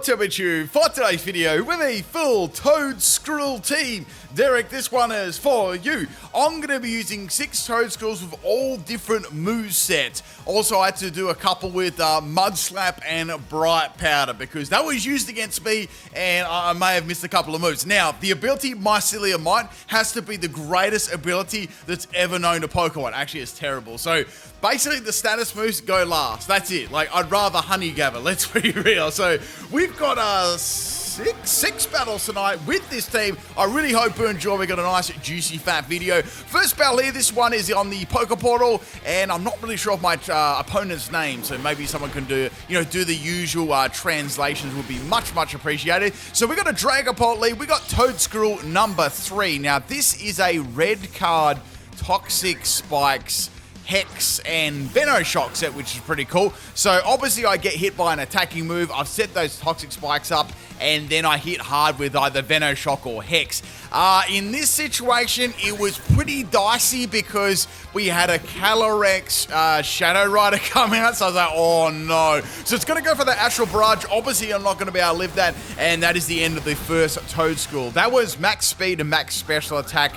Toedscruel for today's video with a full Toedscruel team. Derek, this one is for you. I'm going to be using 6 Toedscruels with all different movesets. Also, I had to do a couple with Mud Slap and Bright Powder because that was used against me and I may have missed a couple of moves. Now, the ability PIMPNITE has to be the greatest ability that's ever known to Pokemon. Actually, it's terrible. So, basically, the status moves go last. That's it. Like, I'd rather Honey Gather, let's be real. So, we've got six battles tonight with this team. I really hope you enjoy. We got a nice, juicy, fat video. First battle here, this one is on the Poke Portal, and I'm not really sure of my opponent's name, so maybe someone can do the usual translations would be much appreciated. So we got a Dragapult lead. We got Toedscruel number 3. Now, this is a red card Toxic Spikes Hex and Venoshock set, which is pretty cool. So obviously I get hit by an attacking move. I've set those Toxic Spikes up and then I hit hard with either Venoshock or Hex. In this situation, it was pretty dicey because we had a Calyrex Shadow Rider come out, so I was like, oh no. So it's going to go for the Astral Barrage. Obviously, I'm not going to be able to live that, and that is the end of the first Toedscruel. That was max speed and max special attack.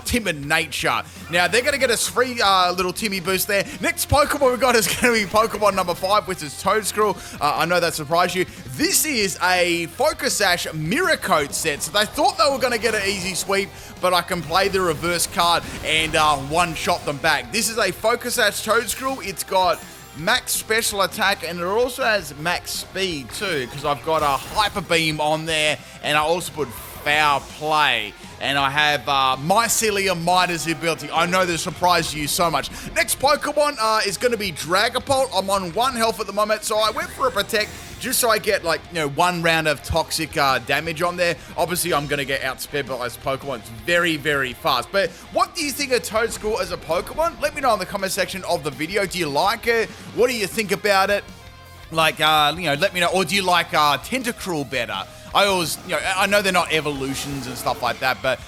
Timid nature. Now, they're going to get us free little Timmy boost there. Next Pokemon we got is going to be Pokemon number 5, which is Toedscruel. I know that surprised you. This is a Focus Sash Mirror Coat set. So they thought they were going to get an easy sweep, but I can play the reverse card and one-shot them back. This is a Focus Sash Toedscruel. It's got max special attack and it also has max speed too, because I've got a Hyper Beam on there and I also put Foul Play. And I have Mycelium Midas ability. I know this surprised you so much. Next Pokemon is going to be Dragapult. I'm on 1 health at the moment, so I went for a Protect just so I get, like, 1 round of toxic damage on there. Obviously, I'm going to get outsped by this Pokemon. It's very fast. But what do you think of Toedscruel as a Pokemon? Let me know in the comment section of the video. Do you like it? What do you think about it? Like, let me know. Or do you like Tentacruel better? I always, I know they're not evolutions and stuff like that, but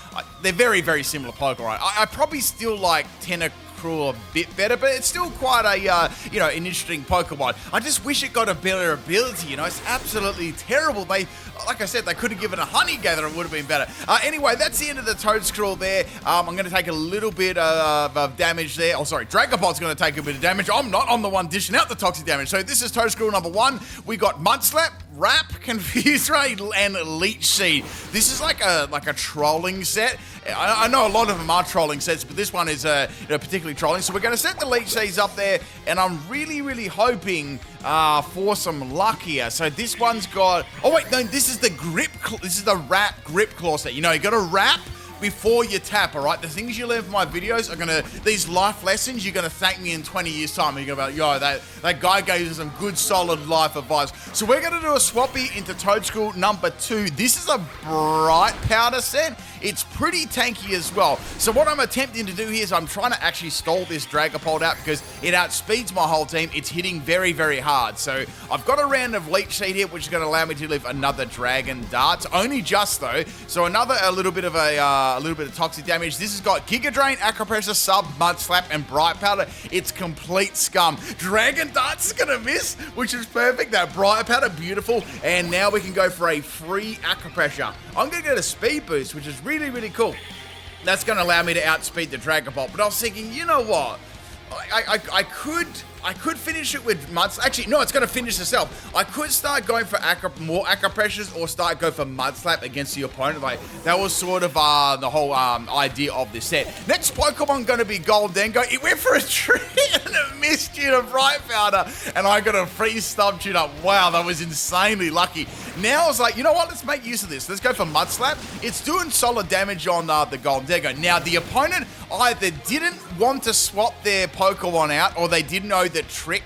they're very similar Pokemon. I probably still like Tentacruel a bit better, but it's still quite a, an interesting Pokemon. I just wish it got a better ability, It's absolutely terrible. Like I said, they could have given a Honey Gather, it would have been better. Anyway, that's the end of the Toedscruel there. I'm going to take a little bit of damage there. Oh, sorry, Dragapult's going to take a bit of damage. I'm not. I'm the one dishing out the toxic damage. So this is Toedscruel number 1. We got Mud Slap, Wrap, Confuse Ray, and Leech Seed. This is like a trolling set. I know a lot of them are trolling sets, but this one is particularly trolling. So we're going to set the Leech Seeds up there, and I'm really hoping for some luck here. So this one's got. Oh wait, no, this is the grip. This is the Wrap Grip Claw set. You got to wrap before you tap, all right? The things you learn from my videos are these life lessons, you're gonna thank me in 20 years time. You're gonna be like, yo, that guy gave us some good solid life advice. So we're gonna do a swappy into Toedscruel number 2. This is a Bright Powder set. It's pretty tanky as well. So what I'm attempting to do here is I'm trying to actually stall this Dragapult out because it outspeeds my whole team. It's hitting very hard. So I've got a round of Leech Seed here, which is gonna allow me to live another Dragon Darts. Only just though. So a little bit of toxic damage. This has got Giga Drain, Acro Pressure, Sub, Mud Slap, and Bright Powder. It's complete scum. Dragon Darts is gonna miss, which is perfect. That Bright Powder, beautiful. And now we can go for a free Acro Pressure. I'm gonna get a Speed Boost, which is really cool. That's gonna allow me to outspeed the Dragapult. But I was thinking, you know what? I could finish it with Mud Slap. Actually, no, it's going to finish itself. I could start going for more Acro Pressures or start going for Mud Slap against the opponent. Like, that was sort of the whole idea of this set. Next Pokemon going to be Goldengo. It went for a tree and it missed you to Bright Powder. And I got a free Stub Tune Up. Wow, that was insanely lucky. Now I was like, you know what? Let's make use of this. Let's go for Mud Slap. It's doing solid damage on the Goldengo. Now, the opponent either didn't want to swap their Pokemon out or they didn't know that Trick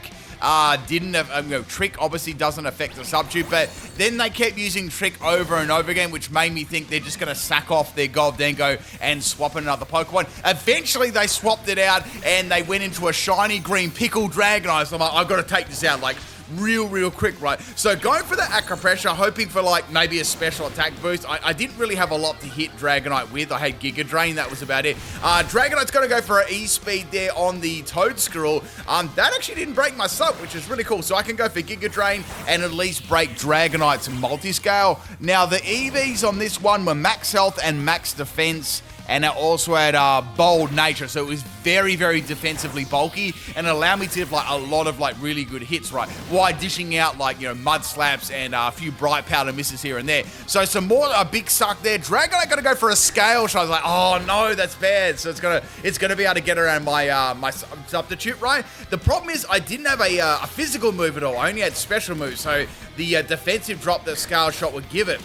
Trick obviously doesn't affect the substitute, but then they kept using Trick over and over again, which made me think they're just going to sack off their Goldengo and swap another Pokemon. Eventually, they swapped it out, and they went into a shiny green Pickle Dragonite. So I'm like, I've got to take this out. Like, real quick, right? So going for the Aqua Pressure, hoping for like maybe a special attack boost. I didn't really have a lot to hit Dragonite with. I had Giga Drain, that was about it. Dragonite's going to go for an E-Speed there on the Toedscruel. That actually didn't break my sub, which is really cool. So I can go for Giga Drain and at least break Dragonite's multi-scale. Now the EVs on this one were max health and max defense, and it also had bold nature, so it was very defensively bulky and allowed me to have like a lot of like really good hits, right? While dishing out like, you know, mud slaps and a few bright powder misses here and there. So some more big suck there. Dragonite gonna go for a scale shot. I was like, oh no, that's bad. So it's gonna be able to get around my my substitute, right? The problem is I didn't have a physical move at all. I only had special moves, so the defensive drop that scale shot would give it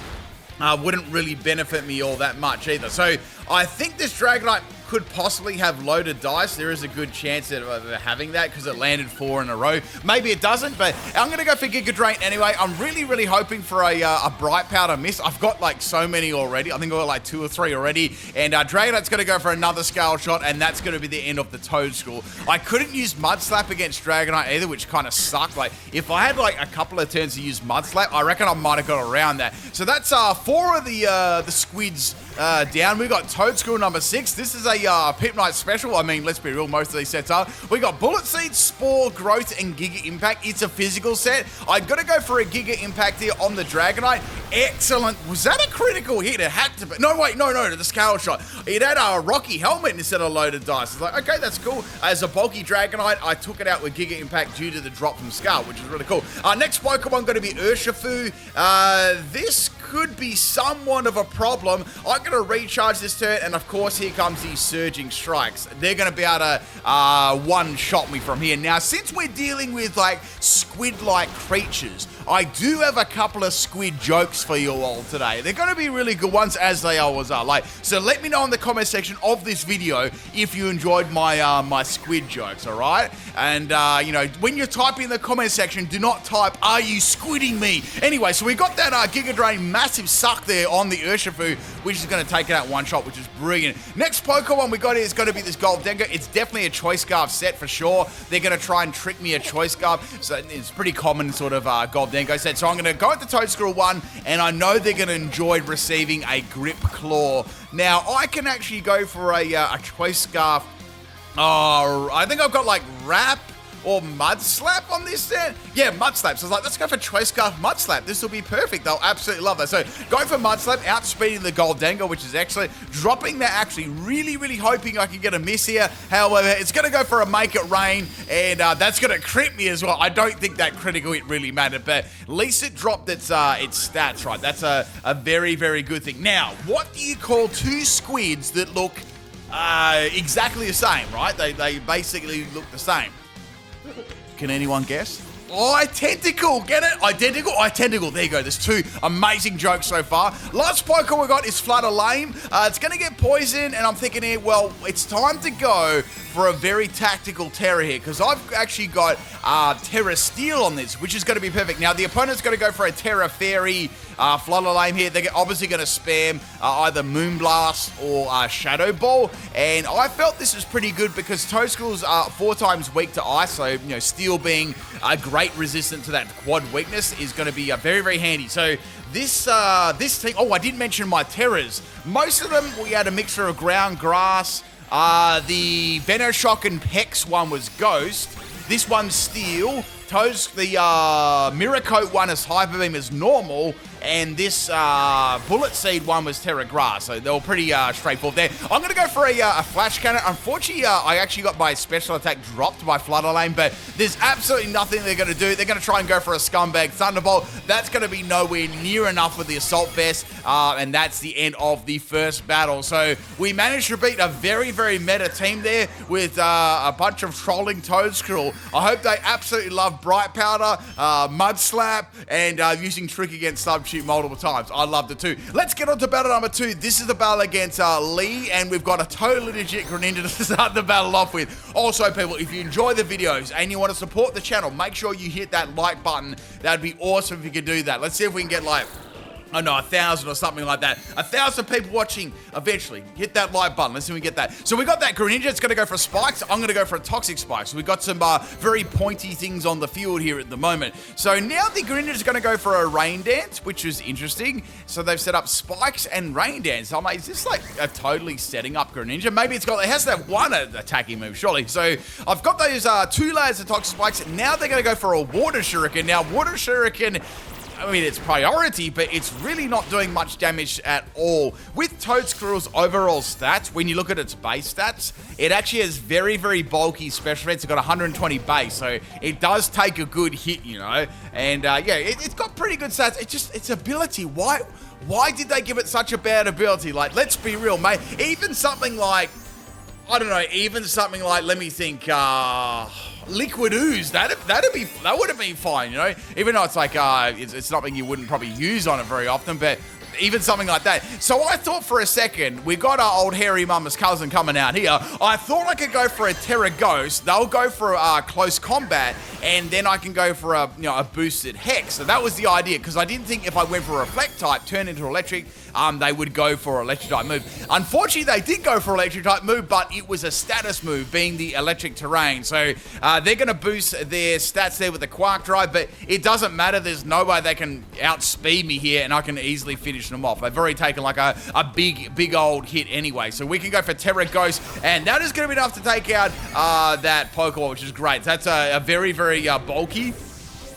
wouldn't really benefit me all that much either. So I think this Dragonite could possibly have loaded dice. There is a good chance of having that because it landed 4 in a row. Maybe it doesn't, but I'm going to go for Giga Drain anyway. I'm really hoping for a bright powder miss. I've got like so many already. I think I've got like 2 or 3 already. And Dragonite's going to go for another scale shot, and that's going to be the end of the Toedscruel. I couldn't use Mud Slap against Dragonite either, which kind of sucked. Like if I had like a couple of turns to use Mud Slap, I reckon I might have got around that. So that's 4 of the squids down. We got Toedscruel number 6. This is a PIMPNITE special. I mean, let's be real, most of these sets are. We got Bullet Seed, Spore, Growth, and Giga Impact. It's a physical set. I'm gonna go for a Giga Impact here on the Dragonite. Excellent. Was that a critical hit? It had to be. No, wait, no, the scale shot. It had a Rocky Helmet instead of loaded dice. It's like, okay, that's cool. As a bulky Dragonite, I took it out with Giga Impact due to the drop from Scarlet, which is really cool. Next Pokemon going to be Urshifu. This could be somewhat of a problem. I'm going to recharge this turn, and of course, here comes these Surging Strikes. They're going to be able to one-shot me from here. Now, since we're dealing with, like, squid-like creatures, I do have a couple of squid jokes for you all today. They're going to be really good ones, as they always are. Like, so let me know in the comment section of this video if you enjoyed my my squid jokes, all right? And, you know, when you're typing in the comment section, do not type, "Are you squidding me?" Anyway, so we got that Giga Drain massive suck there on the Urshifu, which is going to take it out one shot, which is brilliant. Next Pokemon we got here is going to be this Goldengo. It's definitely a Choice Scarf set for sure. They're going to try and trick me a Choice Scarf, so it's pretty common sort of Goldengo set. So I'm going to go with the Toedscruel one, and I know they're going to enjoy receiving a Grip Claw. Now, I can actually go for a Choice Scarf. Oh, I think I've got like Wrap or Mud Slap on this set. Yeah, Mud Slap. So I was like, let's go for Choice Scarf Mud Slap. This will be perfect. They'll absolutely love that. So going for Mud Slap, outspeeding the Goldengo, which is excellent. Dropping that, actually really hoping I can get a miss here. However, it's going to go for a Make It Rain, and that's going to crit me as well. I don't think that critical hit really mattered, but at least it dropped its stats, right? That's a very good thing. Now, what do you call 2 squids that look exactly the same, right? They basically look the same. Can anyone guess? Identical, get it? Identical. There you go. There's 2 amazing jokes so far. Last Pokemon we got is Flutter Lame. It's going to get poisoned, and I'm thinking here, well, it's time to go for a very tactical Terra here, because I've actually got Terra Steel on this, which is going to be perfect. Now, the opponent's going to go for a Terra Fairy Flutter Lame here. They're obviously going to spam either Moonblast or Shadow Ball, and I felt this was pretty good because Toedscruel's 4 times weak to Ice, so, you know, Steel being a great resistant to that quad weakness is going to be very handy. So this team, oh, I didn't mention my Terras. Most of them, we had a mixture of ground, grass. The Venoshock and Pex one was Ghost. This one's Steel. The Mirror Coat one is Hyper Beam as normal, and this Bullet Seed one was Terra Grass, so they were pretty straightforward there. I'm going to go for a Flash Cannon. Unfortunately, I actually got my special attack dropped by Flutter Lane, but there's absolutely nothing they're going to do. They're going to try and go for a Scumbag Thunderbolt. That's going to be nowhere near enough with the Assault Vest, and that's the end of the first battle. So we managed to beat a very meta team there with a bunch of trolling Toedscruel. I hope they absolutely love Bright Powder, Mud Slap, and using Trick against Substitute multiple times. I loved it too. Let's get on to battle number 2. This is the battle against Lee, and we've got a totally legit Greninja to start the battle off with. Also, people, if you enjoy the videos and you want to support the channel, make sure you hit that like button. That'd be awesome if you could do that. Let's see if we can get like Oh no, 1,000 or something like that. 1,000 people watching eventually. Hit that like button. Let's see if we get that. So we got that Greninja. It's going to go for spikes. I'm going to go for a toxic spike. So we got some very pointy things on the field here at the moment. So now the Greninja is going to go for a rain dance, which is interesting. So they've set up spikes and rain dance. I'm like, is this like a totally setting up Greninja? Maybe it has to have one attacking move, surely. So I've got those 2 layers of toxic spikes. Now they're going to go for a water shuriken. Now water shuriken, I mean, it's priority, but it's really not doing much damage at all. With Toedscruel's overall stats, when you look at its base stats, it actually has very, very bulky special defense. It's got 120 base, so it does take a good hit, you know. And yeah, it's got pretty good stats. Its ability, why did they give it such a bad ability? Like, let's be real, mate. Even something like, I don't know, let me think, Liquid Ooze, that would have been fine, you know. Even though it's like it's something you wouldn't probably use on it very often, but even something like that. So I thought for a second, we got our old hairy mama's cousin coming out here. I thought I could go for a Terra Ghost. They'll go for close combat, and then I can go for a boosted Hex. So that was the idea, because I didn't think if I went for a Reflect type, turn into electric, they would go for electric type move. Unfortunately, they did go for electric type move, but it was a status move, being the electric terrain. So they're going to boost their stats there with the Quark Drive, but it doesn't matter. There's no way they can outspeed me here, and I can easily finish them off. They've already taken like a big old hit anyway. So we can go for Terra Ghost, and that is going to be enough to take out that Pokemon, which is great. That's a very, very bulky,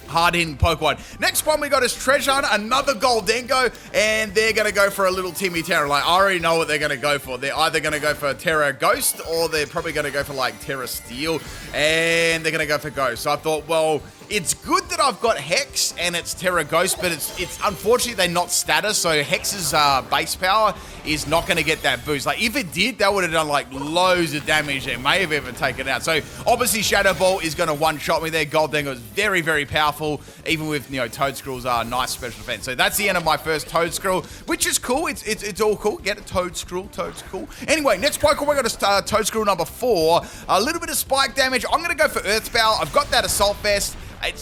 hard-hitting Pokemon. Next one we got is Treasure Hunter, another Goldengo, and they're going to go for a little Timmy Terra. Like, I already know what they're going to go for. They're either going to go for Terra Ghost, or they're probably going to go for, like, Terra Steel, and they're going to go for Ghost. So I thought, well, it's good that I've got Hex and it's Terra Ghost, but it's unfortunately they're not status, so Hex's base power is not going to get that boost. Like, if it did, that would have done like loads of damage. It may have even taken it out. So obviously Shadow Ball is going to one-shot me there. Goldengo is very, very powerful, even with, you know, Toedscruel's nice special defense. So that's the end of my first Toedscruel, which is cool. It's all cool. Get it, Toedscruel. Anyway, next Pokemon, we got a Toedscruel number 4. A little bit of spike damage. I'm going to go for Earth Spell. I've got that Assault Vest.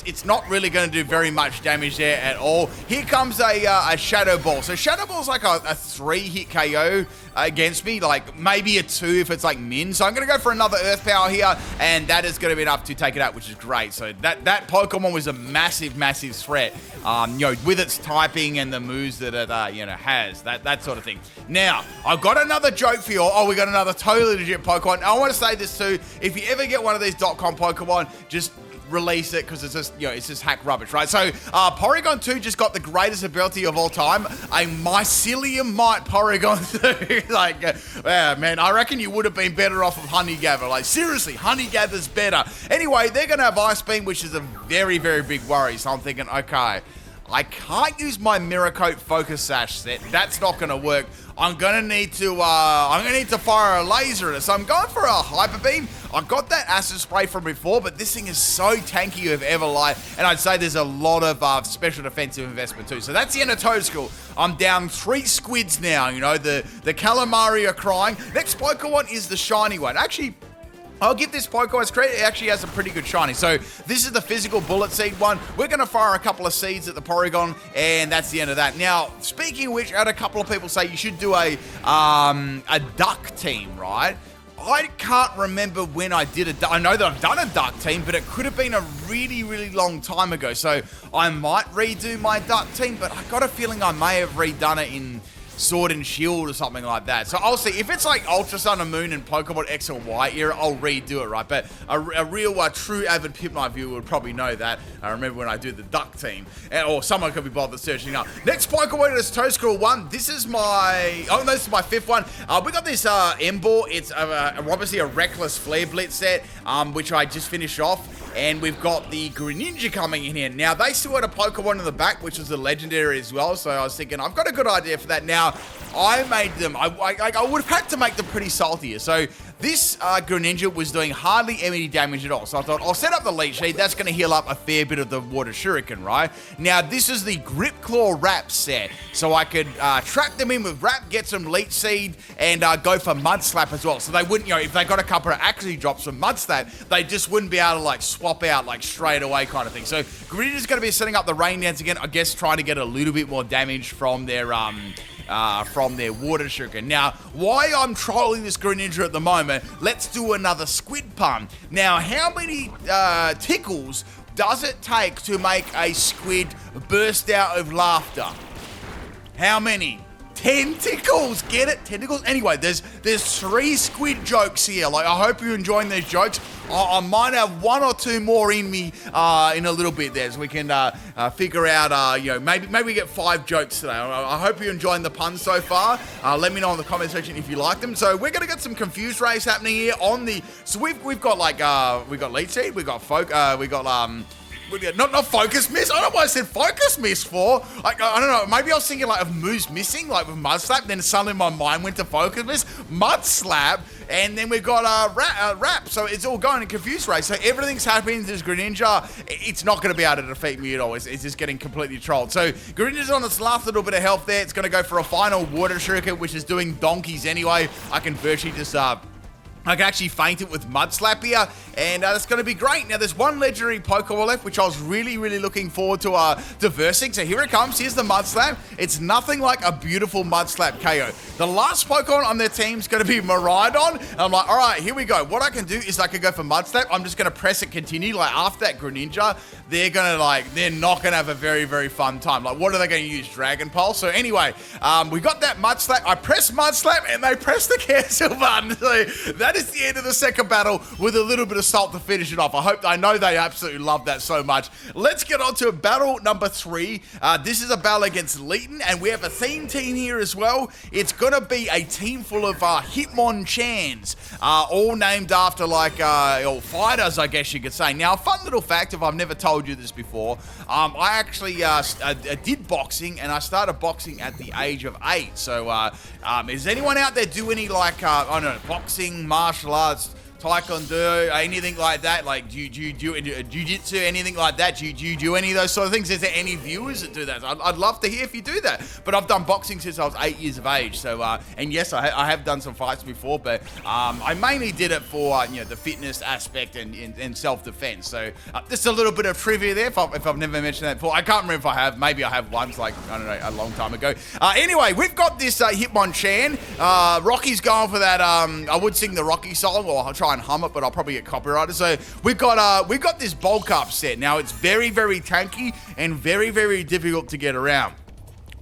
It's not really going to do very much damage there at all. Here comes a Shadow Ball. So Shadow Ball's like a 3-hit KO against me, like maybe a 2 if it's like min. So I'm going to go for another Earth Power here, and that is going to be enough to take it out, which is great. So that Pokemon was a massive, massive threat, you know, with its typing and the moves that it, you know, has, that sort of thing. Now, I've got another joke for you all. Oh, we got another totally legit Pokemon. I want to say this too. If you ever get one of these .com Pokemon, just release it, because it's just, you know, it's just hack rubbish, right? So Porygon 2 just got the greatest ability of all time, a Mycelium Mite Porygon 2. Like, yeah, man, I reckon you would have been better off of Honey Gather. Like, seriously, Honey Gather's better. Anyway, they're gonna have Ice Beam, which is a very, very big worry. So I'm thinking, okay, I can't use my Miracote Focus Sash set. That's not gonna work. I'm gonna need to fire a laser at it. So I'm going for a Hyper Beam. I've got that Acid Spray from before, but this thing is so tanky of Everlight, and I'd say there's a lot of special defensive investment too. So that's the end of Toedscruel. I'm down 3 squids now. You know, the calamari are crying. Next Pokemon is the shiny one. Actually, I'll give this Pokemon credit. It actually has a pretty good shiny. So this is the physical Bullet Seed one. We're going to fire a couple of seeds at the Porygon, and that's the end of that. Now, speaking of which, I had a couple of people say you should do a duck team, right? I can't remember when I did a duck. I know that I've done a duck team, but it could have been a really, really long time ago. So I might redo my duck team, but I got a feeling I may have redone it in Sword and Shield or something like that. So I'll see. If it's like Ultra Sun and Moon and Pokemon X or Y era, I'll redo it, right? But a real, true avid PIMPNITE viewer would probably know that. I remember when I did the Duck team. Or someone could be bothered searching up. Next Pokemon is Toedscruel 1. This is my... Oh, no, this is my 5th one. We got this Emboar. It's obviously a Reckless Flare Blitz set, which I just finished off. And we've got the Greninja coming in here. Now, they still had a Pokemon in the back, which was a legendary as well. So I was thinking, I've got a good idea for that. Now, I made them, I would have had to make them pretty salty. So this Greninja was doing hardly any damage at all. So I thought, I'll set up the leech seed. That's going to heal up a fair bit of the water shuriken, right? Now, this is the Grip Claw Wrap set. So I could trap them in with Wrap, get some leech seed, and go for Mud Slap as well. So they wouldn't, if they got a couple of actually drops from Mud Slap, they just wouldn't be able to like swap out like straight away kind of thing. So Greninja's going to be setting up the Rain Dance again, I guess trying to get a little bit more damage from their water shuriken. Now, why I'm trolling this Greninja at the moment, let's do another squid pun. Now, how many tickles does it take to make a squid burst out of laughter? How many? 10 tickles, get it? 10 tickles? Anyway, there's 3 squid jokes here. Like, I hope you're enjoying these jokes. I might have 1 or 2 more in me in a little bit there, so we can figure out, maybe we get 5 jokes today. I hope you're enjoying the puns so far. Let me know in the comment section if you like them. So we're gonna get some confused race happening here on the. So we've got like we got lead seed, we got not focus miss. I don't know why I said focus miss for. Like, I don't know. Maybe I was thinking like of moves missing, like with Mud Slap. Then suddenly my mind went to focus miss, Mud Slap, and then we got Wrap. So it's all going in confused race. So everything's happening to this Greninja. It's not going to be able to defeat me at all. It's just getting completely trolled. So Greninja's on its last little bit of health there. It's going to go for a final Water Shuriken, which is doing donkeys anyway. I can virtually just I can actually feint it with Mud Slap here, and that's going to be great. Now, there's one legendary Pokemon left, which I was really, really looking forward to diversing. So here it comes. Here's the Mud Slap. It's nothing like a beautiful Mud Slap KO. The last Pokemon on their team is going to be Miraidon. And I'm like, all right, here we go. What I can do is I can go for Mud Slap. I'm just going to press it continue. Like, after that Greninja, they're not going to have a very, very fun time. Like, what are they going to use? Dragon Pulse? So anyway, we got that Mud Slap. I pressed Mud Slap, and they pressed the cancel button. So that is the end of the second battle with a little bit of salt to finish it off. I know they absolutely love that so much. Let's get on to battle number 3. This is a battle against Leeton, and we have a theme team here as well. It's gonna be a team full of Hitmonchans, all named after like fighters, I guess you could say. Now, a fun little fact, if I've never told you this before, I actually did boxing, and I started boxing at the age of 8. So is anyone out there do any like I don't know, boxing, martial arts, taekwondo, anything like that? Like, do you do jiu-jitsu, anything like that? Do you do any of those sort of things? Is there any viewers that do that? I'd love to hear if you do that. But I've done boxing since I was 8 years of age. So, and yes, I have done some fights before, but I mainly did it for the fitness aspect and self-defense. So just a little bit of trivia there. If I've never mentioned that before, I can't remember if I have. Maybe I have once, like I don't know, a long time ago. Anyway, we've got this Hitmonchan. Rocky's going for that. I would sing the Rocky song, or I'll try and hum it, but I'll probably get copyrighted. So we've got this bulk up set. Now it's very, very tanky and very, very difficult to get around.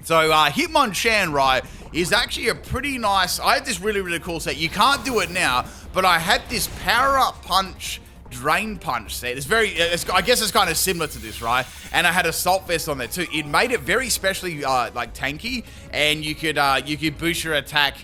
So Hitmonchan, right, is actually a pretty nice. I had this really, really cool set. You can't do it now, but I had this Power Up Punch Drain Punch set. I guess it's kind of similar to this, right? And I had a Salt Vest on there too. It made it very specially like tanky, and you could boost your attack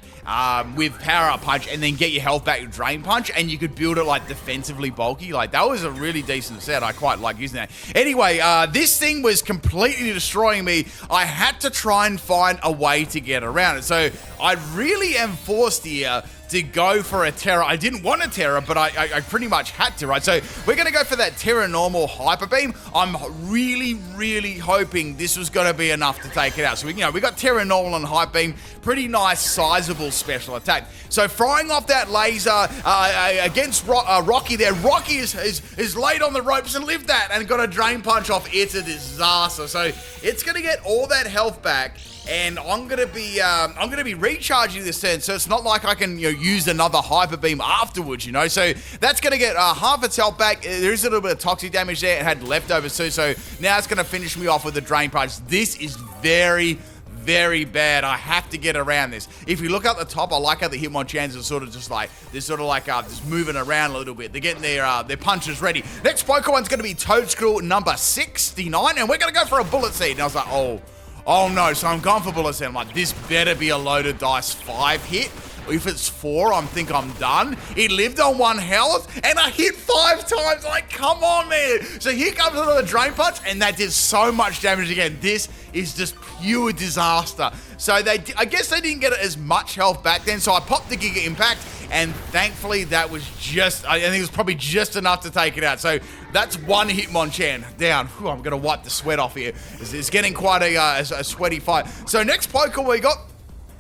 with Power Up Punch and then get your health back with Drain Punch, and you could build it like defensively bulky. Like, that was a really decent set. I quite like using that. Anyway, this thing was completely destroying me. I had to try and find a way to get around it. So I really am forced here to go for a Terra. I didn't want a Terra, but I pretty much had to, right? So we're going to go for that Terra Normal Hyper Beam. I'm really, really hoping this was going to be enough to take it out. So we got Terra Normal and Hyper Beam. Pretty nice, sizable special attack. So firing off that laser against Rocky there. Rocky is laid on the ropes and lived that and got a Drain Punch off. It's a disaster. So it's going to get all that health back, and I'm gonna be recharging this turn, so it's not like I can use another Hyper Beam afterwards, So that's gonna get half its health back. There is a little bit of toxic damage there. It had leftovers too, so now it's gonna finish me off with a Drain Punch. This is very, very bad. I have to get around this. If you look at the top, I like how the Hitmonchans are sort of just moving around a little bit. They're getting their punches ready. Next Pokemon's gonna be Toedscruel number 69, and we're gonna go for a Bullet Seed. And I was like, oh no, so I'm going for Bullet Seed. I'm like, this better be a loaded dice 5 hit. If it's 4, I think I'm done. It lived on 1 health, and I hit 5 times. Like, come on, man. So here comes another Drain Punch, and that did so much damage again. This is just pure disaster. So I guess they didn't get as much health back then, so I popped the Giga Impact. and thankfully that was just, I think it was probably just enough to take it out. So that's one Hitmonchan down. Whew, I'm going to wipe the sweat off here. It's getting quite a sweaty fight. So next Pokemon we got,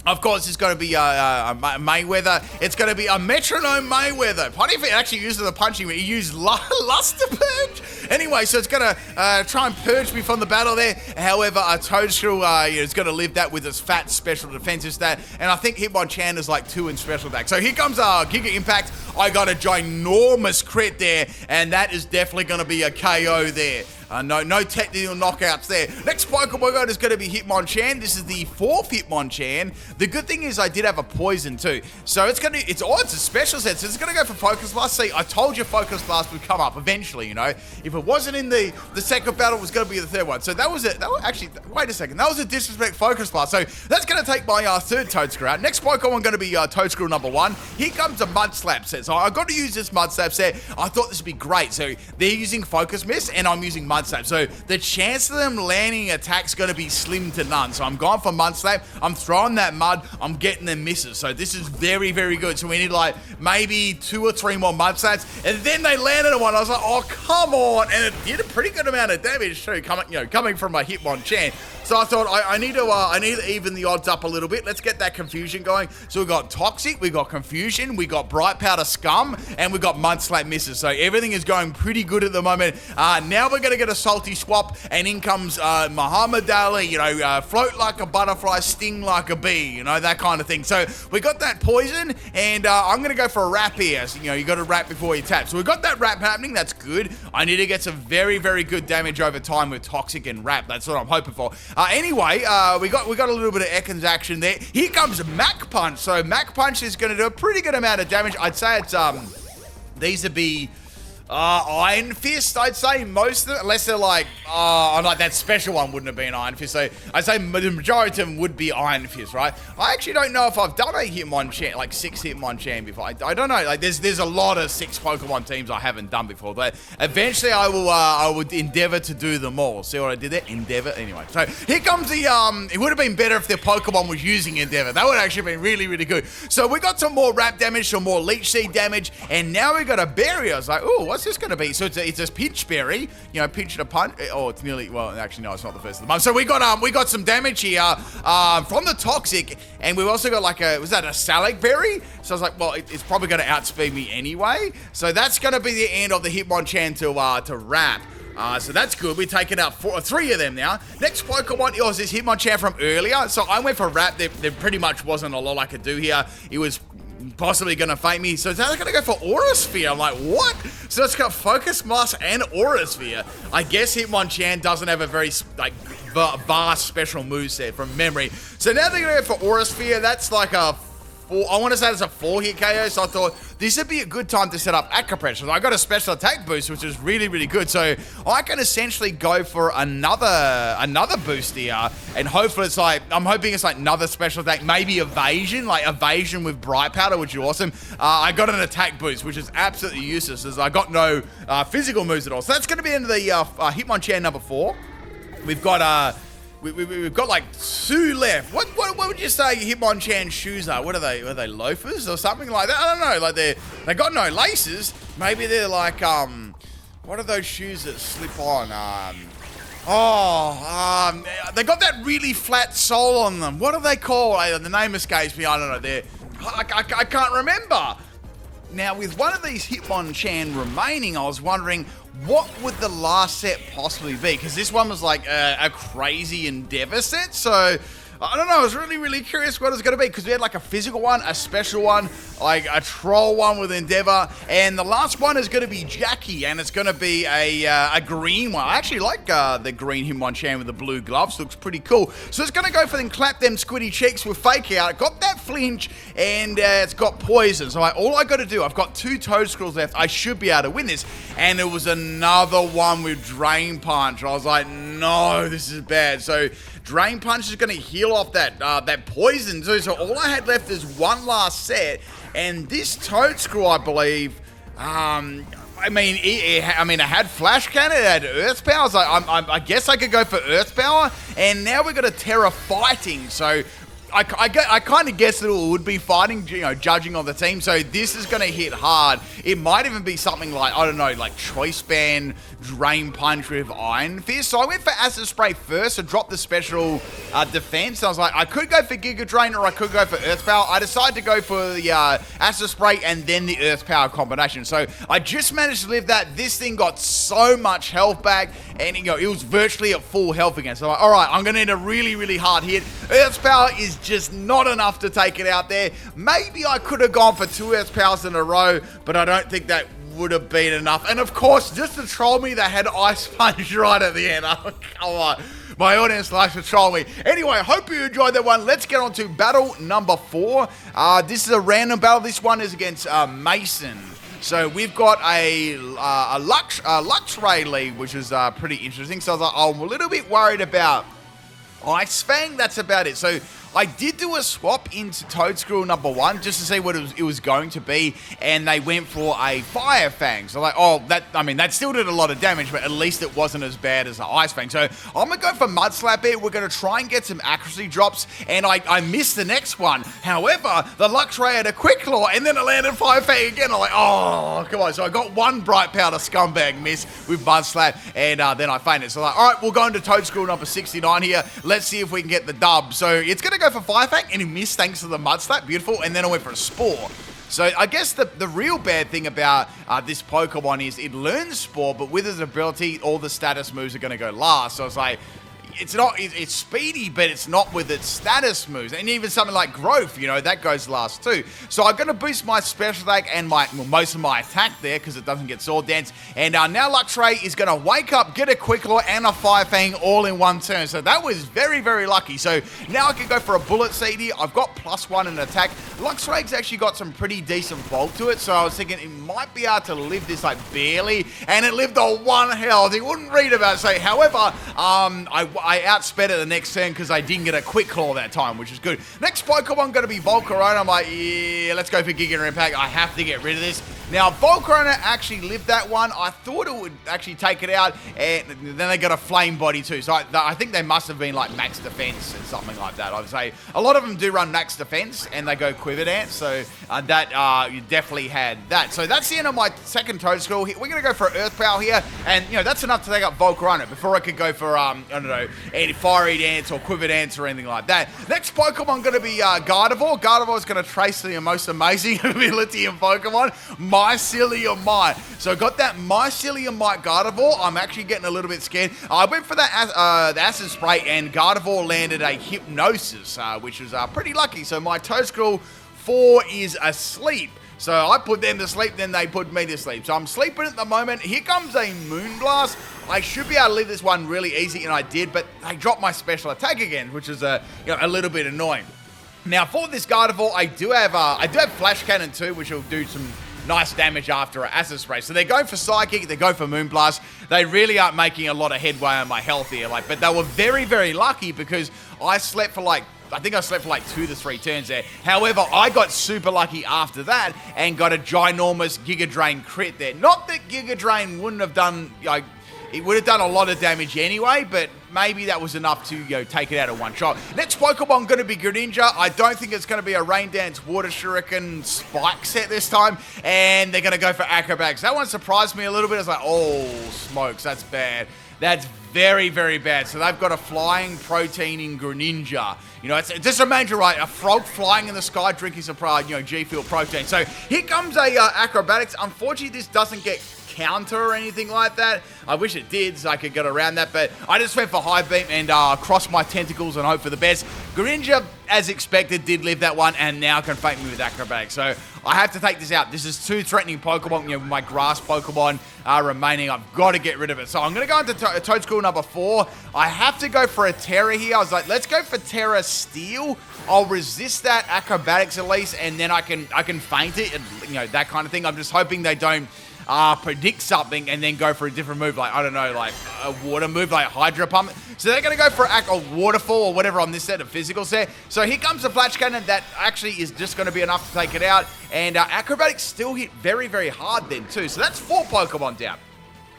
of course, it's going to be Mayweather. It's going to be a Metronome Mayweather. Funny if it actually uses the punching, he used Luster Purge. Anyway, so it's going to try and purge me from the battle there. However, a Toedscruel is going to live that with its fat special defensive stat. And I think Hitmonchan is like 2 in special attack. So here comes Giga Impact. I got a ginormous crit there, and that is definitely going to be a KO there. No technical knockouts there. Next Pokemon God is going to be Hitmonchan. This is the 4th Hitmonchan. The good thing is I did have a poison too. So it's a special set. So it's going to go for Focus Blast. See, I told you Focus Blast would come up eventually, you know. If it wasn't in the second battle, it was going to be the third one. So that was it. Actually, wait a second. That was a Disrespect Focus Blast. So that's going to take my third Toedscruel out. Next Pokemon going to be Toedscruel number 1. Here comes a Mud Slap set. So I got to use this Mud Slap set. I thought this would be great. So they're using Focus Miss and I'm using Mud Slap. So the chance of them landing attacks going to be slim to none. So I'm going for Mud Slap. I'm throwing that mud. I'm getting them misses. So this is very, very good. So we need like maybe 2 or 3 more Mud Slaps. And then they landed on one. I was like, oh, come on. And it did a pretty good amount of damage too, coming from a Hitmonchan. So I thought I need to even the odds up a little bit. Let's get that confusion going. So we got Toxic, we got Confusion, we got Bright Powder Scum, and we got Mud Slap Misses. So everything is going pretty good at the moment. Now we're going to get a Salty Swap, and in comes Muhammad Ali, float like a butterfly, sting like a bee, that kind of thing. So we got that poison, and I'm going to go for a wrap here. So, you got to wrap before you tap. So we got that wrap happening. That's good. I need to get some very, very good damage over time with Toxic and wrap. That's what I'm hoping for. Anyway, we got a little bit of Ekans action there. Here comes Mach Punch. So Mach Punch is going to do a pretty good amount of damage. I'd say it's these would be Iron Fist, I'd say most of them, unless they're like that special one wouldn't have been Iron Fist. So I'd say the majority of them would be Iron Fist, right? I actually don't know if I've done a Hitmonchan, like 6 Hitmonchan before. I don't know. Like there's a lot of 6 Pokemon teams I haven't done before, but eventually I would endeavor to do them all. See what I did there? Endeavor. Anyway, so here comes the it would have been better if the Pokemon was using Endeavor. That would actually have been really, really good. So we got some more wrap damage, some more Leech Seed damage, and now we got a berry. I was like, ooh, what's this going to be? So it's a pinch berry, pinch and a punch. Oh, it's nearly, well, actually, no, it's not the first of the month. So we got some damage here from the Toxic, and we've also got like was that a Salac berry? So I was like, well, it's probably going to outspeed me anyway. So that's going to be the end of the Hitmonchan to wrap. So that's good. We're taking out 3 of them now. Next Pokemon is this Hitmonchan from earlier. So I went for wrap. There pretty much wasn't a lot I could do here. It was possibly going to fight me. So now they're going to go for Aura Sphere. I'm like, what? So it's got Focus Mask and Aura Sphere. I guess Hitmonchan doesn't have a very vast special moveset from memory. So now they're going to go for Aura Sphere. That's like a 4, I want to say it's a 4-hit KO, so I thought this would be a good time to set up Aqua Pressure. So I got a special attack boost, which is really, really good. So I can essentially go for another boost here, and hopefully I'm hoping it's like another special attack, maybe evasion, like evasion with Bright Powder, which is awesome. I got an attack boost, which is absolutely useless, as I got no physical moves at all. So that's going to be into the Hitmonchan number 4. We've got We've got like 2 left. What would you say Hitmonchan shoes are? What are they? Are they loafers or something like that? I don't know. Like they got no laces. Maybe they're like what are those shoes that slip on? They got that really flat sole on them. What are they called? The name escapes me. I don't know. I can't remember. Now, with one of these Hitmonchan remaining, I was wondering, what would the last set possibly be? Because this one was like a crazy Endeavor set, so I don't know, I was really, really curious what it was going to be, because we had like a physical one, a special one, like a troll one with Endeavor, and the last one is going to be Jackie, and it's going to be a green one. I actually like the green Hitmonchan with the blue gloves, looks pretty cool. So it's going to go for them, clap them squiddy cheeks with Fake Out, got that flinch, and it's got poison. So all I got to do, I've got 2 Toedscruels left, I should be able to win this, and it was another one with Drain Punch. I was like, no, this is bad. So Drain Punch is going to heal off that poison too. So all I had left is one last set, and this Toedscruel, I believe, it had Flash Cannon, it had Earth Power. I was like, I guess I could go for Earth Power, and now we've got a Terra Fighting. So I kind of guessed that it would be fighting, you know, judging on the team. So this is going to hit hard. It might even be something like, I don't know, like Choice Band, Drain Punch with Iron Fist. So I went for Acid Spray first to drop the special defense. I was like, I could go for Giga Drain or I could go for Earth Power. I decided to go for the Acid Spray and then the Earth Power combination. So I just managed to live that. This thing got so much health back, and you know, it was virtually at full health again. So I'm like, all right, I'm going to need a really, really hard hit. Earth Power is just not enough to take it out there. Maybe I could have gone for 2 Earth Powers in a row, but I don't think that would have been enough. And of course, just to troll me, they had Ice Punch right at the end. Oh, come on. My audience likes to troll me. Anyway, I hope you enjoyed that one. Let's get on to battle number 4. This is a random battle. This one is against Mason. So we've got a Luxray lead, which is pretty interesting. So I was like, I'm a little bit worried about Ice Fang. That's about it. So I did do a swap into Toedscruel number 1 just to see what it was going to be, and they went for a Fire Fang. So like, oh, that still did a lot of damage, but at least it wasn't as bad as the Ice Fang. So I'm going to go for Mud Slap here. We're going to try and get some accuracy drops, and I missed the next one. However, the Luxray had a Quick Claw, and then it landed Fire Fang again. I'm like, oh, come on. So I got one Bright Powder Scumbag miss with Mud Slap, and then I fainted. So like, all right, we'll go into Toedscruel number 69 here. Let's see if we can get the dub. So it's going to go for Fire Fang, and he missed thanks to the Mud Slap. Beautiful. And then I went for a Spore. So I guess the real bad thing about this Pokemon is it learns Spore, but with its ability, all the status moves are going to go last. So it's like, it's speedy, but it's not with its status moves. And even something like Growth, you know, that goes last too. So I'm going to boost my special attack and most of my attack there because it doesn't get Sword Dance. And now Luxray is going to wake up, get a Quick Claw and a Fire Fang all in one turn. So that was very, very lucky. So now I can go for a Bullet Seed here. I've got +1 in attack. Luxray's actually got some pretty decent bulk to it. So I was thinking it might be able to live this like barely. And it lived on 1 health. He wouldn't read about it. So however, I outsped it the next turn because I didn't get a Quick Claw that time, which is good. Next Pokemon going to be Volcarona. I'm like, yeah, let's go for Giga Impact. I have to get rid of this. Now, Volcarona actually lived that one. I thought it would actually take it out, and then they got a Flame Body too. So I think they must have been like max defense and something like that. I would say a lot of them do run max defense, and they go Quiver Dance. So you definitely had that. So that's the end of my second Toedscruel. We're going to go for Earth Power here, and you know that's enough to take up Volcarona before I could go for I don't know, any Fiery Dance or Quiver Dance or anything like that. Next Pokemon going to be Gardevoir. Gardevoir is going to trace the most amazing ability in Pokemon, Mycelium Might. So I got that Mycelium Might Gardevoir. I'm actually getting a little bit scared. I went for that the Acid Spray, and Gardevoir landed a Hypnosis, which was pretty lucky. So my Toedscruel 4 is asleep. So I put them to sleep, then they put me to sleep. So I'm sleeping at the moment. Here comes a Moonblast. I should be able to leave this one really easy, and I did, but they dropped my special attack again, which is a little bit annoying. Now for this Gardevoir, I do have Flash Cannon too, which will do some nice damage after an Acid Spray. So they're going for Psychic, they go for Moonblast. They really aren't making a lot of headway on my health here. But they were very, very lucky because I slept for like 2 to 3 turns there. However, I got super lucky after that and got a ginormous Giga Drain crit there. Not that Giga Drain wouldn't have done, it would have done a lot of damage anyway, but maybe that was enough to take it out of one shot. Next Pokemon going to be Greninja. I don't think it's going to be a Rain Dance, Water Shuriken, Spike set this time, and they're going to go for Acrobatics. That one surprised me a little bit. I was like, oh, smokes, that's bad. That's very, very bad. So they've got a flying, proteining Greninja. You know, it's just imagine, right, a frog flying in the sky drinking some, G Fuel protein. So here comes a Acrobatics. Unfortunately, this doesn't get counter or anything like that. I wish it did so I could get around that, but I just went for High Beam and crossed my tentacles and hope for the best. Greninja, as expected, did live that one and now can fake me with Acrobatics. So I have to take this out. This is 2 threatening Pokemon, my grass Pokemon remaining. I've got to get rid of it. So I'm going to go into Toedscruel number 4. I have to go for a Terra here. I was like, let's go for Terra Steel. I'll resist that Acrobatics at least, and then I can feint it, and, that kind of thing. I'm just hoping they don't predict something and then go for a different move, like, I don't know, like a water move, like Hydro Pump. So they're going to go for a Waterfall or whatever on this set, a physical set. So here comes the Flash Cannon. That actually is just going to be enough to take it out. And Acrobatics still hit very, very hard then too. So that's 4 Pokemon down.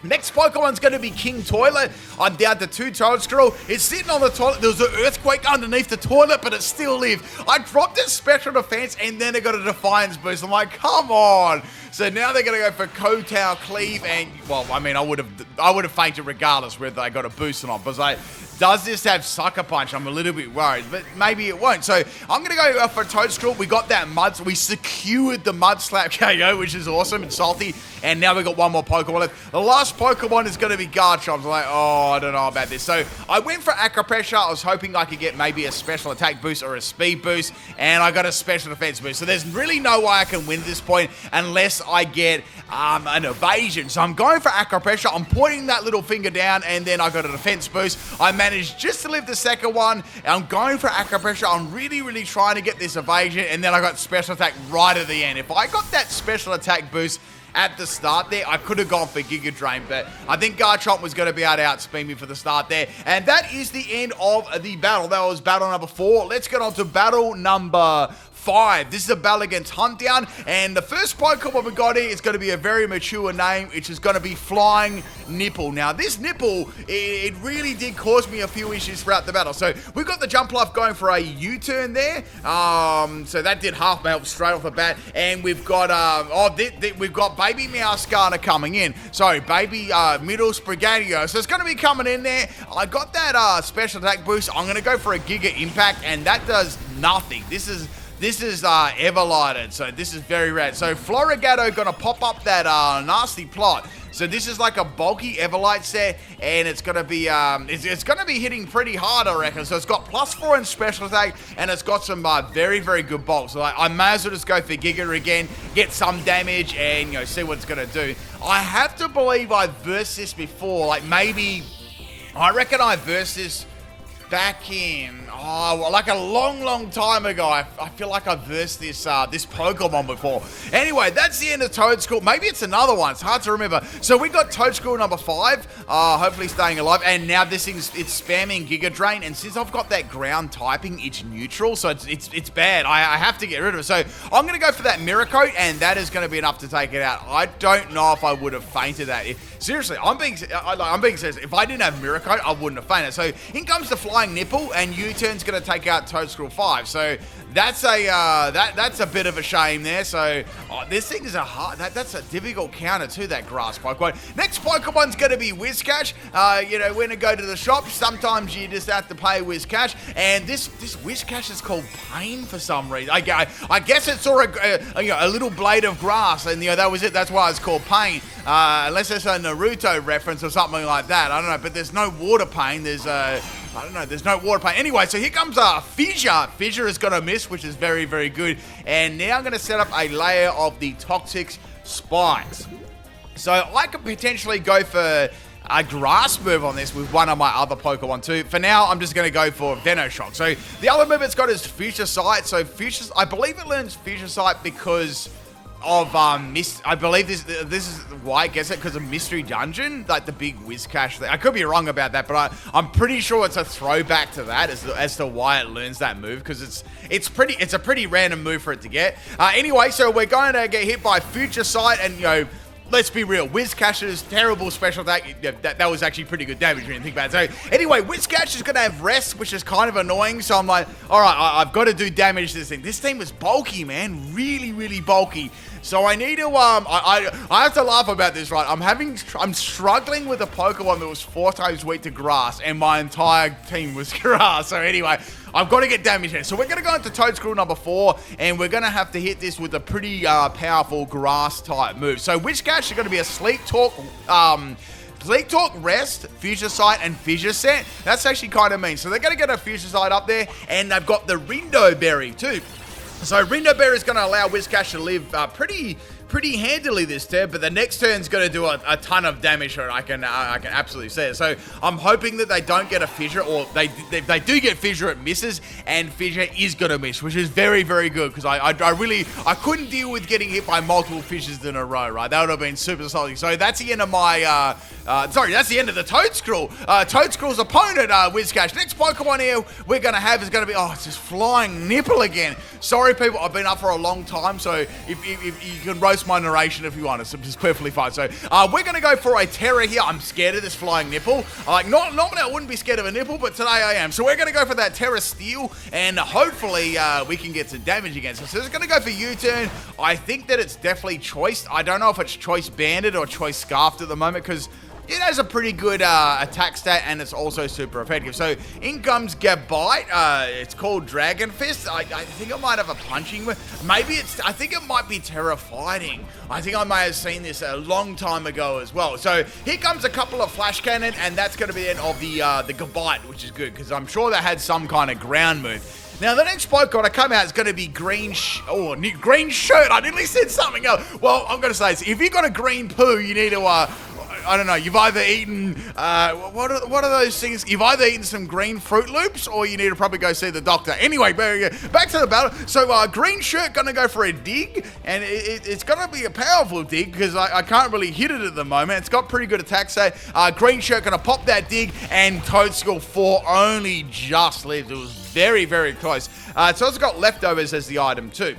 Next Pokemon's going to be King Toilet. I'm down to 2 Toedscruel. It's sitting on the toilet. There was an earthquake underneath the toilet, but it still lived. I dropped its special defense, and then it got a Defiance boost. I'm like, come on. So now they're going to go for Kowtow Cleave, and, well, I mean, I would have fainted regardless whether they got a boost or not. But like, does this have Sucker Punch? I'm a little bit worried, but maybe it won't. So I'm going to go for Toedscruel. We got that we secured the Mud Slap KO, which is awesome and salty. And now we've got one more Pokemon left. The last Pokemon is going to be Garchomp. I'm like, oh, I don't know about this. So I went for Acro Pressure. I was hoping I could get maybe a special attack boost or a speed boost, and I got a special defense boost. So there's really no way I can win this point unless I get an evasion. So I'm going for Acro Pressure. I'm pointing that little finger down, and then I got a defense boost. I managed just to live the second one. I'm going for Acro Pressure. I'm really, really trying to get this evasion, and then I got special attack right at the end. If I got that special attack boost at the start there, I could have gone for Giga Drain, but I think Garchomp was going to be able to outspeed me for the start there. And that is the end of the battle. That was battle number 4. Let's get on to battle number 5. This is a battle against Huntdown, and the first Pokemon we got here is going to be a very mature name, which is going to be Flying Nipple. Now, this Nipple, it really did cause me a few issues throughout the battle. So we've got the Jump Life going for a U-turn there. So that did half my health straight off the bat, and we've got we've got Baby Meowscarlet coming in. Sorry, Baby Middle Sprigatio. So it's going to be coming in there. I got that special attack boost. I'm going to go for a Giga Impact, and that does nothing. This is Everlighted, so this is very rad. So Florigato gonna pop up that nasty plot. So this is like a bulky Everlight set, and it's gonna be it's gonna be hitting pretty hard, I reckon. So it's got +4 in special attack, and it's got some very, very good bulk. So I may as well just go for Giga again, get some damage, and see what it's gonna do. I have to believe I versed this before. Like maybe I reckon I versed this back in, like a long time ago. I feel like I've versed this Pokemon before. Anyway, that's the end of Toedscruel. Maybe it's another one. It's hard to remember. So we got Toedscruel number 5, hopefully staying alive. And now this thing's spamming Giga Drain. And since I've got that ground typing, it's neutral, so it's bad. I have to get rid of it. So I'm going to go for that Mirror Coat, and that is going to be enough to take it out. I don't know if I would have fainted that. Seriously, I'm being serious. If I didn't have Mirror Coat, I wouldn't have fainted. So in comes the Flying Nipple, and U-turn's going to take out Toedscruel 5. So that's a bit of a shame there. So this thing is that's a difficult counter to that grass Pokemon. Next Pokemon's going to be Whiscash. When I go to the shop, sometimes you just have to pay Whiscash, and this Whiscash is called Pain for some reason. I guess it saw a little blade of grass, and that was it. That's why it's called Pain. Unless it's a Naruto reference or something like that. I don't know, but there's no water pain. There's no water pain. Anyway, so here comes Fissure. Fissure is going to miss, which is very, very good. And now I'm going to set up a layer of the Toxic Spikes. So I could potentially go for a grass move on this with one of my other Pokemon too. For now, I'm just going to go for Venoshock. So the other move it's got is Fissure Sight. So I believe it learns Fissure Sight because of I believe this is why it gets it, because of Mystery Dungeon, like the big Whiscash thing. I could be wrong about that, but I'm pretty sure it's a throwback to that as to why it learns that move, because it's a pretty random move for it to get. Anyway, so we're going to get hit by Future Sight, and let's be real, Whiscash's terrible special attack, that was actually pretty good damage when you think about it. So anyway, Whiscash is going to have Rest, which is kind of annoying, so I'm like, alright, I've got to do damage to this thing. This thing was bulky, man, really, really bulky. So I need to, I have to laugh about this, right? I'm struggling with a Pokemon that was 4 times weak to grass, and my entire team was grass. So anyway, I've got to get damage here. So we're going to go into Toedscruel number 4, and we're going to have to hit this with a pretty powerful grass type move. So Whiscash is going to be a Sleep Talk, Rest, Future Sight, and Fissure Set. That's actually kind of mean. So they're going to get a Future Sight up there, and they've got the Rindo Berry too. So Rindo Berry is going to allow Whiscash to live pretty handily this turn, but the next turn's going to do a ton of damage to it. I can absolutely see it. So I'm hoping that they don't get a Fissure, or if they do get Fissure, it misses, and Fissure is going to miss, which is very, very good, because I couldn't deal with getting hit by multiple Fissures in a row, right? That would have been super salty. So that's the end of my, that's the end of the Toedscruel. Toedscruel's opponent, Whiscash. Next Pokemon here we're going to have is going to be, it's just Flying Nipple again. Sorry, people, I've been up for a long time, so if you can roast post my narration if you want. It's perfectly fine. So we're going to go for a terror here. I'm scared of this flying nipple. Normally I wouldn't be scared of a nipple, but today I am. So we're going to go for that terror steel, and hopefully we can get some damage against it. So it's going to go for U-turn. I think that it's definitely choiced. I don't know if it's choice banded or choice scarfed at the moment, because it has a pretty good attack stat, and it's also super effective. So in comes Gabite. It's called Dragon Fist. I think it might have a punching move. I think it might be Terra Fighting. I think I may have seen this a long time ago as well. So here comes a couple of flash cannon, and that's going to be the end of the Gabite, which is good, because I'm sure that had some kind of ground move. Now, the next Pokemon to come out is going to be green green shirt. I nearly said something else. Well, I'm going to say this. If you've got a green poo, you need to... I don't know, you've either eaten, what are those things? You've either eaten some green Fruit Loops, or you need to probably go see the doctor. Anyway, back to the battle. So, green shirt gonna go for a dig, and it's gonna be a powerful dig, because I can't really hit it at the moment. It's got pretty good attack stat. Green shirt gonna pop that dig, and Toedscruel 4 only just lived. It was very, very close. So it's got leftovers as the item too.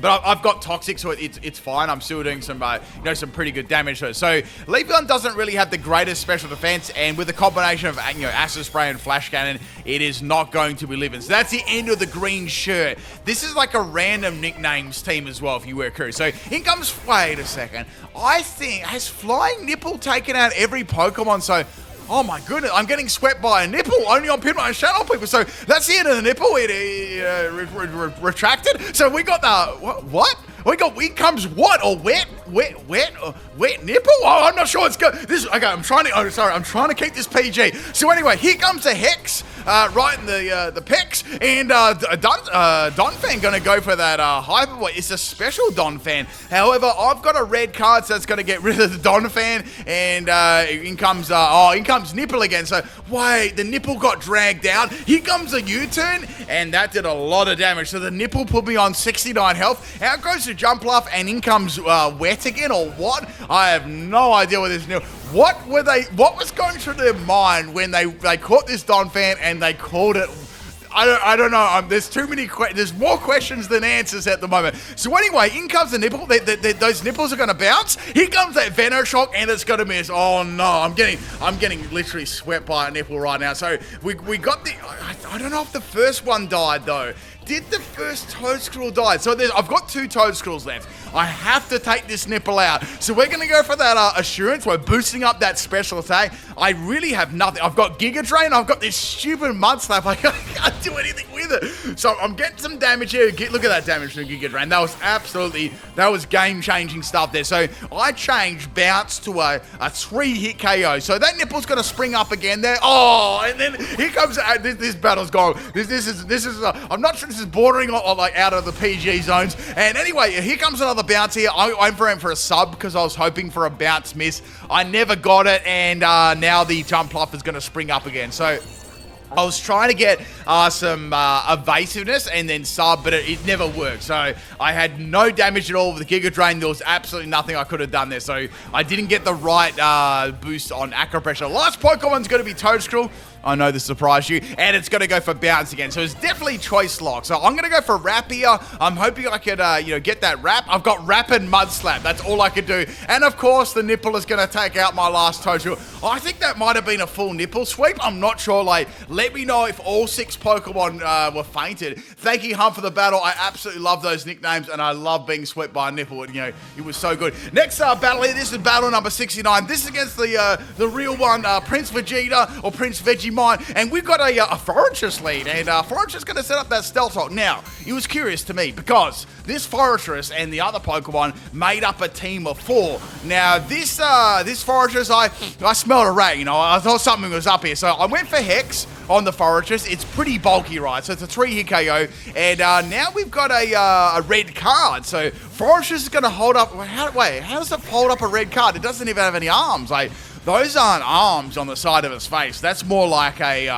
But I've got Toxic, so it's fine. I'm still doing some, some pretty good damage to it. So Leafeon doesn't really have the greatest special defense, and with a combination of, Acid Spray and Flash Cannon, it is not going to be living. So that's the end of the green shirt. This is like a random nicknames team as well, if you were curious. So in comes, wait a second. I think, has Flying Nipple taken out every Pokemon? So... oh my goodness, I'm getting swept by a nipple only on PIMPNITE and Channel people. So that's the end of the nipple. It retracted. So we got the, what? We got, in comes what? Or wet nipple? Oh, I'm not sure it's good. Okay, I'm trying to keep this PG. So anyway, here comes a Hex, right in the pecs. And Donphan gonna go for that Hyper Boy. It's a special Donphan. However, I've got a red card, so that's gonna get rid of the Donphan. And in comes Nipple again. So wait, the nipple got dragged out. Here comes a U-turn, and that did a lot of damage. So the nipple put me on 69 health. Out goes the Jump Luff, and in comes Wet again, or what? I have no idea what this is. What was going through their mind when they caught this Donphan and they called it? I don't know. There's too many there's more questions than answers at the moment. So anyway, in comes the nipple. Those nipples are going to bounce. Here comes that Venoshock, and it's going to miss. Oh no, I'm getting literally swept by a nipple right now. So we got the. I don't know if the first one died though. Did the first Toedscruel die? So I've got 2 Toedscruels left. I have to take this nipple out. So we're going to go for that Assurance. We're boosting up that special attack. I really have nothing. I've got Giga Drain. I've got this stupid Mud Slap. I can't do anything with it. So I'm getting some damage here. Look at that damage from Giga Drain. That was game-changing stuff there. So I changed Bounce to a 3-hit KO. So that nipple's going to spring up again there. Oh, and then here comes, this battle's gone. This is I'm not sure this is bordering on like out of the PG zones. And anyway, here comes another bounce here. I'm for a sub because I was hoping for a bounce miss. I never got it, and now the Jump Luff is going to spring up again. So I was trying to get some evasiveness and then sub, but it never worked. So I had no damage at all with the Giga Drain. There was absolutely nothing I could have done there. So I didn't get the right boost on Acro Pressure. Last Pokemon's going to be Toedscruel. I know this surprised you. And it's going to go for Bounce again. So it's definitely choice lock. So I'm going to go for Wrap here. I'm hoping I could, get that Wrap. I've got Wrap and Mud Slap. That's all I could do. And of course, the nipple is going to take out my last Toedscruel. I think that might have been a full nipple sweep. I'm not sure. Let me know if all 6 Pokemon were fainted. Thank you, Hunt, for the battle. I absolutely love those nicknames, and I love being swept by a nipple. And, it was so good. Next battle here. This is battle number 69. This is against the real one, Prince Vegeta or Prince Vegemite. And we've got a Forretress lead, and Forretress going to set up that Stealth Rock. Now, it was curious to me because this Forretress and the other Pokemon made up a team of 4. Now, this Forretress, I smelled a rat, I thought something was up here. So I went for Hex on the Forretress. It's pretty bulky, right? So it's a 3-hit KO. And now we've got a red card. So Forretress is going to hold up. How does it hold up a red card? It doesn't even have any arms. Those aren't arms on the side of his face. That's more like a,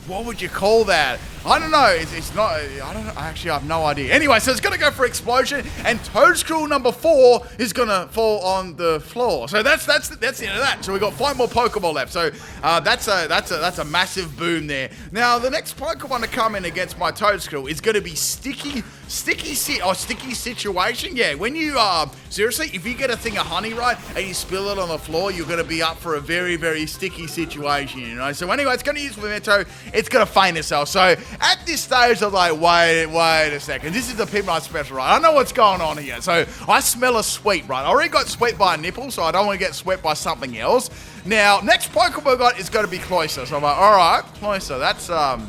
what would you call that? I don't know. It's not. I don't know. Actually, I have no idea. Anyway, so it's gonna go for explosion, and Toedscruel number 4 is gonna fall on the floor. So that's the end of that. So we got 5 more Pokeball left. So that's a massive boom there. Now the next Pokemon to come in against my Toedscruel is gonna be Sticky Situation. Yeah, when you seriously, if you get a thing of honey right and you spill it on the floor, you're gonna be up for a very, very sticky situation. You know. So anyway, it's gonna use Memento. It's gonna feign itself. So at this stage, I was like, wait a second. This is the PIMPNITE special, right? I know what's going on here. So I smell a sweep, right? I already got swept by a nipple, so I don't want to get swept by something else. Now, next Pokemon I got is going to be Cloyster. So I'm like, all right, Cloyster, that's a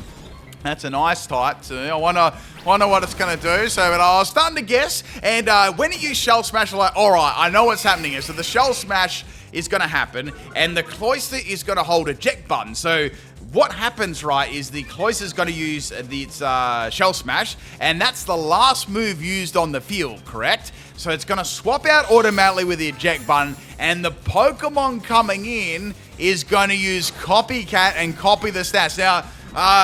nice type. So I wonder what it's going to do. So but I was starting to guess, and when it used Shell Smash, I'm like, all right, I know what's happening here. So the Shell Smash is going to happen, and the Cloyster is going to hold eject button. So what happens, right, is the Cloyster's going to use its Shell Smash, and that's the last move used on the field, correct? So it's going to swap out automatically with the eject button, and the Pokemon coming in is going to use Copycat and copy the stats. Now,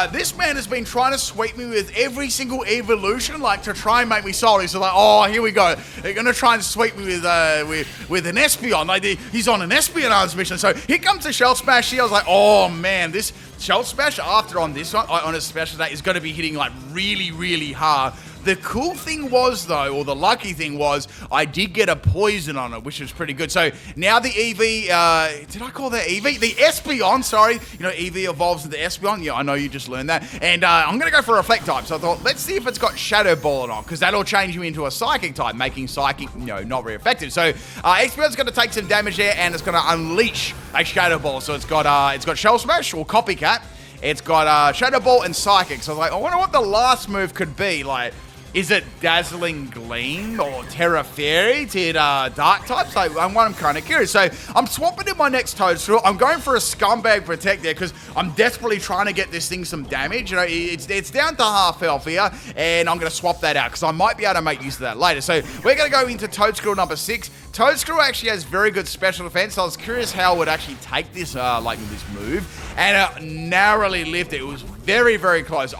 this man has been trying to sweep me with every single evolution, like to try and make me salty. So like, oh, here we go. They're gonna try and sweep me with an Espeon. Like he's on an espionage mission. So here comes the Shell Smash here. I was like, oh man, this Shell Smash after on this one on a special day is gonna be hitting like really, really hard. The cool thing was, though, or the lucky thing was, I did get a poison on it, which was pretty good. So now the EV, did I call that EV? The Espeon, sorry. You know, EV evolves into Espeon. Yeah, I know you just learned that. And I'm going to go for a Reflect type. So I thought, let's see if it's got Shadow Ball or not, because that'll change you into a Psychic type, making Psychic, you know, not very effective. So Espeon's going to take some damage there, and it's going to unleash a Shadow Ball. So it's got Shell Smash or Copycat. It's got Shadow Ball and Psychic. So I was like, I wonder what the last move could be. Like, is it Dazzling Gleam or Terra Fairy to Dark types? Like, I'm kind of curious. So I'm swapping in my next Toedscruel. I'm going for a Scumbag Protect there because I'm desperately trying to get this thing some damage. You know, it's down to half health here, and I'm going to swap that out because I might be able to make use of that later. So we're going to go into Toedscruel number 6. Toedscruel actually has very good special defense. So I was curious how it would actually take this, this move, and it narrowly lived it. It was very, very close.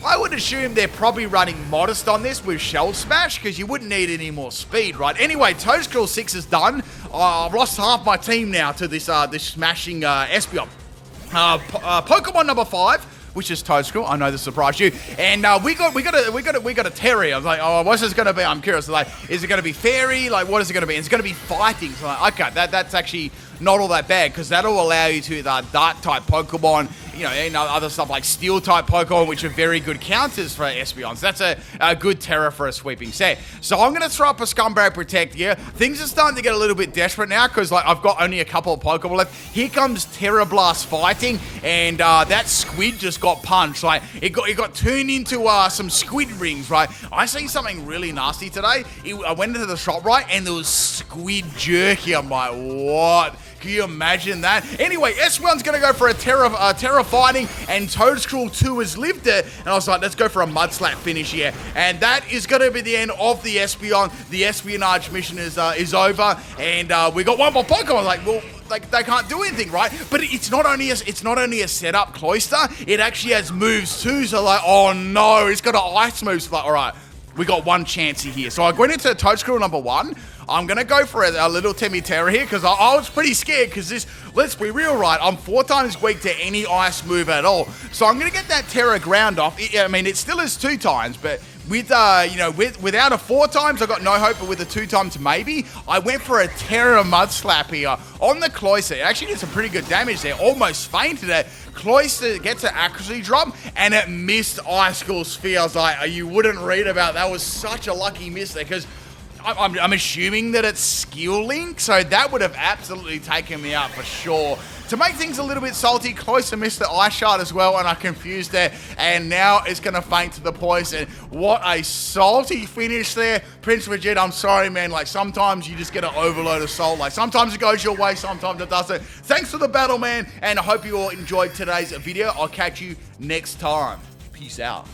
I would assume they're probably running Modest on this with Shell Smash because you wouldn't need any more speed, right? Anyway, Toedscruel 6 is done. I've lost half my team now to this smashing Espeon. Pokemon number 5, which is Toedscruel. I know this surprised you. And we got a Terry. I was like, oh, what's this going to be? I'm curious. Like, is it going to be Fairy? Like, what is it going to be? It's going to be fighting. So like, okay, that's actually not all that bad because that'll allow you to Dark type Pokemon, you know, and other stuff like Steel type Pokemon, which are very good counters for Espeon. So that's a good Terra for a sweeping set. So I'm going to throw up a Scumbag Protect here. Things are starting to get a little bit desperate now because like I've got only a couple of Pokemon left. Here comes Terra Blast fighting, and that squid just got punched. Like it got turned into some squid rings, right? I seen something really nasty today. I went into the shop, right, and there was squid jerky. I'm like, what? Can you imagine that? Anyway, S1's going to go for a Terra Fighting, and Toedscruel 2 has lived it. And I was like, let's go for a Mud Slap finish here. And that is going to be the end of the Espeon. The espionage mission is over, and we got one more Pokemon. I was like, well, like they can't do anything, right? But it's not only a setup Cloyster. It actually has moves too. So like, oh no, it's got an ice move. So like, all right, we got one chance here. So I went into Toedscruel number 1. I'm going to go for a little Timmy Terra here because I was pretty scared because this, let's be real, right? I'm 4 times weak to any ice move at all. So I'm going to get that Terra ground off. I mean, it still is 2 times, but with, without a 4 times, I got no hope, but with a 2 times, maybe. I went for a Terra Mud Slap here on the Cloyster. It actually did some pretty good damage there. Almost fainted it. Cloyster gets an accuracy drop, and it missed Icicle Sphere. I was like, you wouldn't read about that. Was such a lucky miss there because I'm assuming that it's Skill Link, so that would have absolutely taken me out for sure. To make things a little bit salty, Cloyster missed the Ice Shard as well, and I confused it, and now it's going to faint to the poison. What a salty finish there. Prince Vegeta, I'm sorry, man. Like, sometimes you just get an overload of salt. Like, sometimes it goes your way, sometimes it doesn't. Thanks for the battle, man, and I hope you all enjoyed today's video. I'll catch you next time. Peace out.